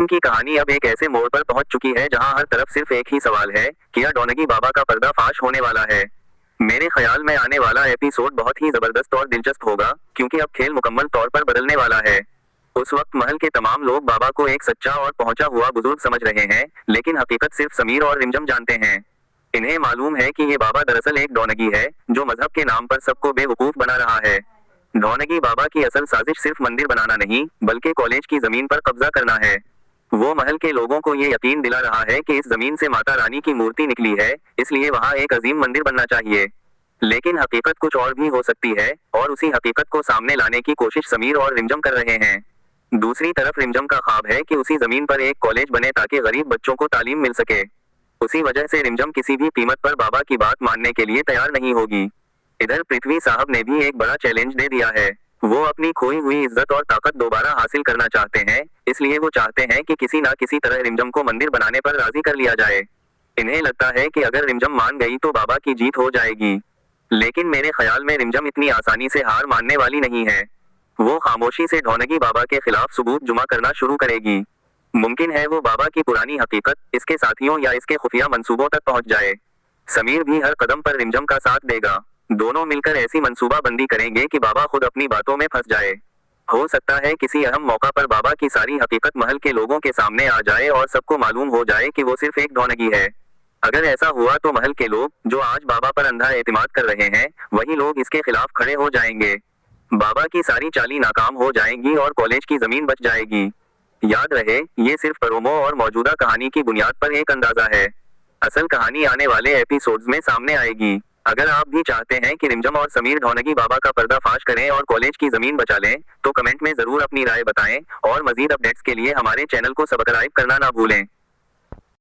की कहानी अब एक ऐसे मोड़ पर पहुंच चुकी है जहां हर तरफ सिर्फ एक ही सवाल है, क्या डोनगी बाबा का पर्दाफाश होने वाला है। मेरे ख्याल में आने वाला एपिसोड बहुत ही जबरदस्त और दिलचस्प होगा, क्योंकि अब खेल मुकम्मल तौर पर बदलने वाला है। उस वक्त महल के तमाम लोग बाबा को एक सच्चा और पहुंचा हुआ बुजुर्ग समझ रहे हैं, लेकिन हकीकत सिर्फ समीर और रिमझम जानते हैं। इन्हें मालूम है कि ये बाबा दरअसल एक डोनगी है, जो मजहब के नाम पर सबको बेवकूफ बना रहा है। डोनगी बाबा की असल साजिश सिर्फ मंदिर बनाना नहीं, बल्कि कॉलेज की जमीन पर कब्जा करना है। वो महल के लोगों को ये यकीन दिला रहा है कि इस जमीन से माता रानी की मूर्ति निकली है, इसलिए वहाँ एक अजीम मंदिर बनना चाहिए। लेकिन हकीकत कुछ और भी हो सकती है, और उसी हकीकत को सामने लाने की कोशिश समीर और रिमझम कर रहे हैं। दूसरी तरफ रिमझम का ख्वाब है कि उसी जमीन पर एक कॉलेज बने ताकि गरीब बच्चों को तालीम मिल सके। उसी वजह से रिमझम किसी भी कीमत पर बाबा की बात मानने के लिए तैयार नहीं होगी। इधर पृथ्वी साहब ने भी एक बड़ा चैलेंज दे दिया है। वो अपनी खोई हुई इज्जत और ताकत दोबारा हासिल करना चाहते हैं, इसलिए वो चाहते हैं कि किसी ना किसी तरह रिमझम को मंदिर बनाने पर राजी कर लिया जाए। इन्हें लगता है कि अगर रिमझम मान गई तो बाबा की जीत हो जाएगी। लेकिन मेरे ख्याल में रिमझम इतनी आसानी से हार मानने वाली नहीं है। वो खामोशी से डोनगी बाबा के खिलाफ सबूत जुमा करना शुरू करेगी। मुमकिन है वो बाबा की पुरानी हकीकत, इसके साथियों या इसके खुफिया मंसूबों तक पहुंच जाए। समीर भी हर कदम पर रिमझम का साथ देगा। दोनों मिलकर ऐसी मंसूबाबंदी करेंगे कि बाबा खुद अपनी बातों में फंस जाए। हो सकता है किसी अहम मौका पर बाबा की सारी हकीकत महल के लोगों के सामने आ जाए और सबको मालूम हो जाए कि वो सिर्फ एक डोनगी है। अगर ऐसा हुआ तो महल के लोग, जो आज बाबा पर अंधा एतमाद कर रहे हैं, वही लोग इसके खिलाफ खड़े हो जाएंगे। बाबा की सारी चाली नाकाम हो जाएंगी और कॉलेज की जमीन बच जाएगी। याद रहे, ये सिर्फ प्रोमो और मौजूदा कहानी की बुनियाद पर एक अंदाजा है। असल कहानी आने वाले एपिसोड्स में सामने आएगी। अगर आप भी चाहते हैं कि रिमझम और समीर डोनगी बाबा का पर्दाफाश करें और कॉलेज की जमीन बचा लें, तो कमेंट में जरूर अपनी राय बताएं और मजीद अपडेट्स के लिए हमारे चैनल को सब्सक्राइब करना ना भूलें।